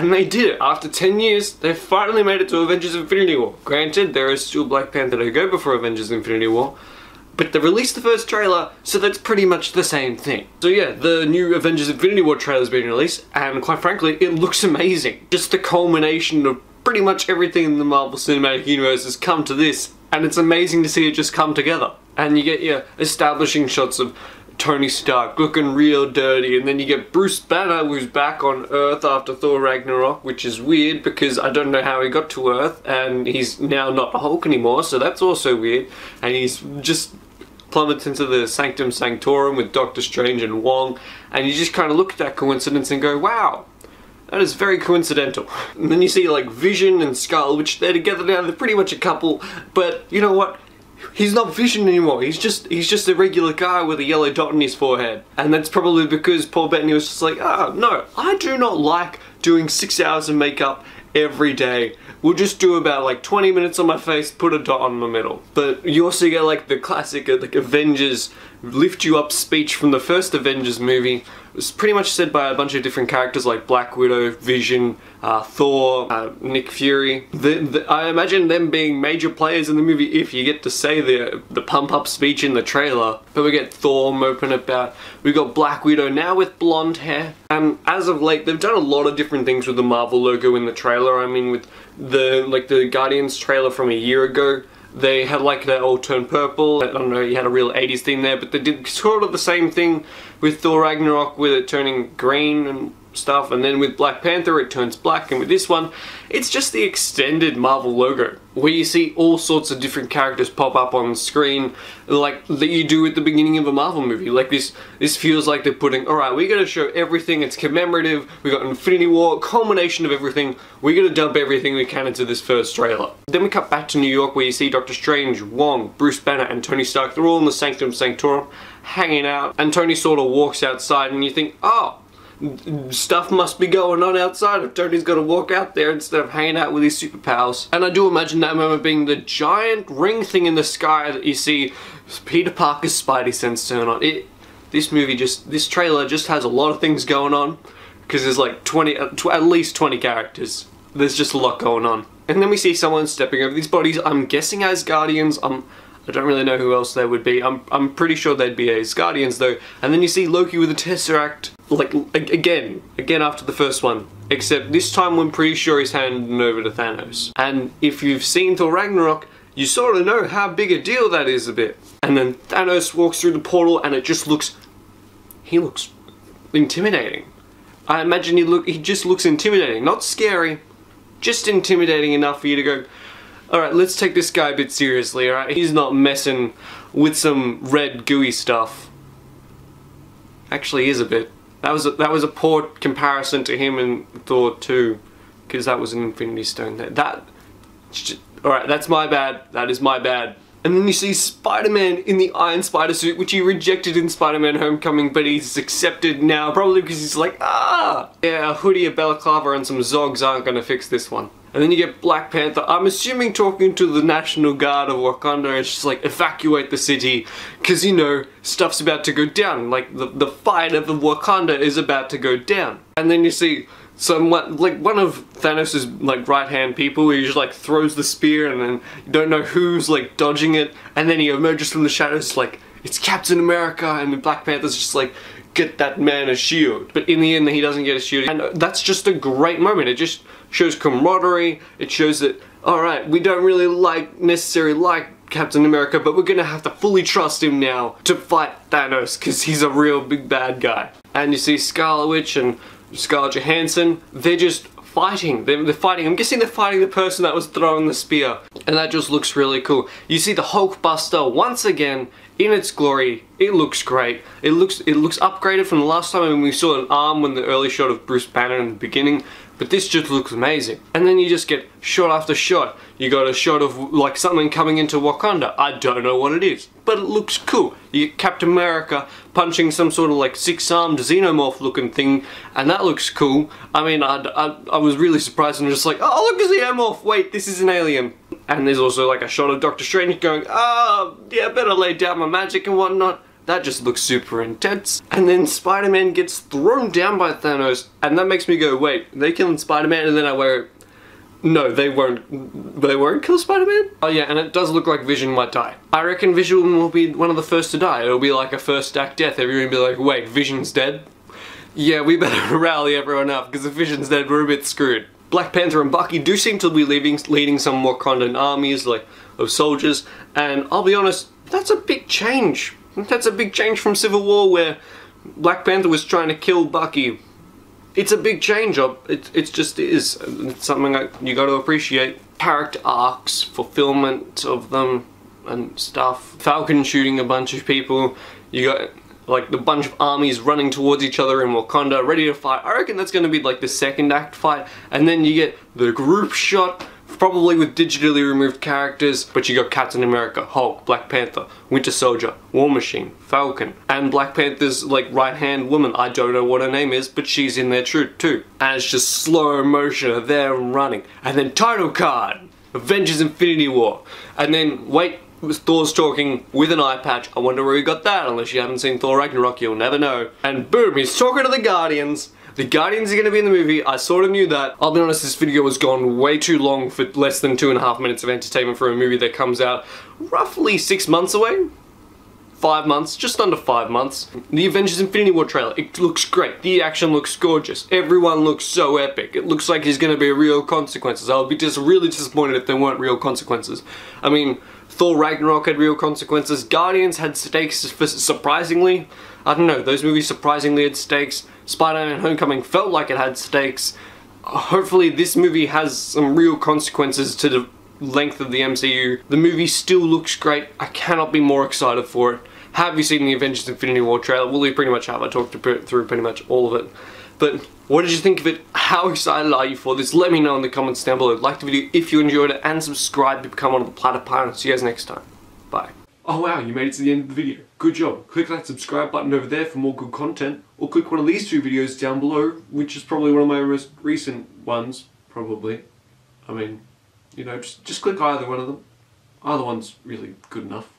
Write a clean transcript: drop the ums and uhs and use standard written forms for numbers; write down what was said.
And they did it. After 10 years, they finally made it to Avengers Infinity War. Granted, there is still Black Panther to go before Avengers Infinity War, but they released the first trailer, so that's pretty much the same thing. So yeah, the new Avengers Infinity War trailer's been released, and quite frankly, it looks amazing. Just the culmination of pretty much everything in the Marvel Cinematic Universe has come to this, and it's amazing to see it just come together. And you get your establishing shots of Tony Stark looking real dirty, and then you get Bruce Banner, who's back on Earth after Thor Ragnarok, which is weird because I don't know how he got to Earth, and he's now not a Hulk anymore, so that's also weird. And he's just plummeted into the Sanctum Sanctorum with Doctor Strange and Wong, and you just kind of look at that coincidence and go, wow, that is very coincidental. And then you see like Vision and Skull, which they're together now, they're pretty much a couple, but you know what? He's not Vision anymore, he's just a regular guy with a yellow dot on his forehead. And that's probably because Paul Bettany was just like, oh no, I do not like doing 6 hours of makeup every day. We'll just do about like 20 minutes on my face, put a dot on the middle. But you also get like the classic like Avengers lift you up speech from the first Avengers movie. It was pretty much said by a bunch of different characters like Black Widow, Vision, Thor, Nick Fury. I imagine them being major players in the movie if you get to say the pump up speech in the trailer. But we get Thor moping about. We got Black Widow now with blonde hair. And as of late, they've done a lot of different things with the Marvel logo in the trailer. I mean, with the Guardians trailer from a year ago, they had like that all turned purple. I don't know, you had a real 80s theme there, but they did sort of the same thing with Thor Ragnarok with it turning green and stuff, and then with Black Panther it turns black, and with this one it's just the extended Marvel logo where you see all sorts of different characters pop up on the screen like that you do at the beginning of a Marvel movie. Like this feels like they're putting, alright, we're gonna show everything, it's commemorative, we got Infinity War, culmination of everything, we're gonna dump everything we can into this first trailer. Then we cut back to New York where you see Doctor Strange, Wong, Bruce Banner and Tony Stark. They're all in the Sanctum Sanctorum hanging out, and Tony sort of walks outside and you think, oh, stuff must be going on outside if Tony's got to walk out there instead of hanging out with his superpowers. And I do imagine that moment being the giant ring thing in the sky that you see Peter Parker's Spidey sense turn on. This trailer just has a lot of things going on because there's like at least 20 characters. There's just a lot going on. And then we see someone stepping over these bodies, I'm guessing as Guardians. I don't really know who else they would be. I'm pretty sure they'd be as Guardians though. And then you see Loki with a Tesseract, like again after the first one. Except this time I'm pretty sure he's handing over to Thanos. And if you've seen Thor Ragnarok, you sort of know how big a deal that is a bit. And then Thanos walks through the portal and it just looks, he looks intimidating. I imagine he just looks intimidating, not scary, just intimidating enough for you to go, alright, let's take this guy a bit seriously, alright? He's not messing with some red gooey stuff. Actually, he is a bit. That was a poor comparison to him in Thor 2, because that was an Infinity Stone. Alright, that's my bad. That is my bad. And then you see Spider-Man in the Iron Spider suit, which he rejected in Spider-Man Homecoming, but he's accepted now, probably because he's like, ah! Yeah, a hoodie, a balaclava, and some Zogs aren't gonna fix this one. And then you get Black Panther, I'm assuming talking to the National Guard of Wakanda, it's just like, evacuate the city, because you know, stuff's about to go down, like the fight of Wakanda is about to go down. And then you see someone, like one of Thanos' like right-hand people, he just like throws the spear and then you don't know who's like dodging it, and then he emerges from the shadows like, it's Captain America, and the Black Panther's just like, get that man a shield. But in the end he doesn't get a shield, and that's just a great moment. It just shows camaraderie, it shows that, alright, we don't really necessarily like Captain America, but we're gonna have to fully trust him now to fight Thanos, because he's a real big bad guy. And you see Scarlet Witch and Scarlett Johansson, they're just fighting. They're fighting. I'm guessing they're fighting the person that was throwing the spear. And that just looks really cool. You see the Hulkbuster once again in its glory. It looks great. It looks upgraded from the last time when we saw an arm when the early shot of Bruce Banner in the beginning. But this just looks amazing. And then you just get shot after shot. You got a shot of like something coming into Wakanda. I don't know what it is, but it looks cool. You get Captain America punching some sort of like six-armed xenomorph looking thing, and that looks cool. I mean, I was really surprised and just like, oh look, a xenomorph, wait, this is an alien. And there's also like a shot of Doctor Strange going, oh yeah, better lay down my magic and whatnot. That just looks super intense. And then Spider-Man gets thrown down by Thanos, and that makes me go, wait, they killing Spider-Man? And then I went, no, they won't kill Spider-Man? Oh yeah, and it does look like Vision might die. I reckon Vision will be one of the first to die. It'll be like a first act death. Everyone will be like, wait, Vision's dead? Yeah, we better rally everyone up, because if Vision's dead, we're a bit screwed. Black Panther and Bucky do seem to be leading some Wakandan armies, like, of soldiers, and I'll be honest, that's a big change. That's a big change from Civil War, where Black Panther was trying to kill Bucky. It's a big change. It just is. It's something you got to appreciate. Character arcs, fulfillment of them, and stuff. Falcon shooting a bunch of people. You got like the bunch of armies running towards each other in Wakanda, ready to fight. I reckon that's going to be like the second act fight, and then you get the group shot. Probably with digitally removed characters, but you got Captain America, Hulk, Black Panther, Winter Soldier, War Machine, Falcon, and Black Panther's like right-hand woman. I don't know what her name is, but she's in there too. And it's just slow motion of them running. And then title card, Avengers Infinity War. And then, wait, Thor's talking with an eye patch. I wonder where he got that, unless you haven't seen Thor Ragnarok, you'll never know. And boom, he's talking to the Guardians. The Guardians are going to be in the movie, I sort of knew that. I'll be honest, this video has gone way too long for less than 2.5 minutes of entertainment for a movie that comes out roughly 6 months away? 5 months, just under 5 months. The Avengers Infinity War trailer, it looks great. The action looks gorgeous. Everyone looks so epic. It looks like there's going to be real consequences. I would be just really disappointed if there weren't real consequences. I mean, Thor Ragnarok had real consequences. Guardians had stakes, surprisingly. I don't know, those movies surprisingly had stakes. Spider-Man Homecoming felt like it had stakes. Hopefully this movie has some real consequences to the length of the MCU. The movie still looks great. I cannot be more excited for it. Have you seen the Avengers Infinity War trailer? Well, you pretty much have. I talked through pretty much all of it. But what did you think of it? How excited are you for this? Let me know in the comments down below. Like the video if you enjoyed it, and subscribe to become one of the Platypus. See you guys next time. Bye. Oh wow, you made it to the end of the video. Good job. Click that subscribe button over there for more good content, or click one of these two videos down below, which is probably one of my most recent ones, probably. I mean, you know, just click either one of them. Either one's really good enough.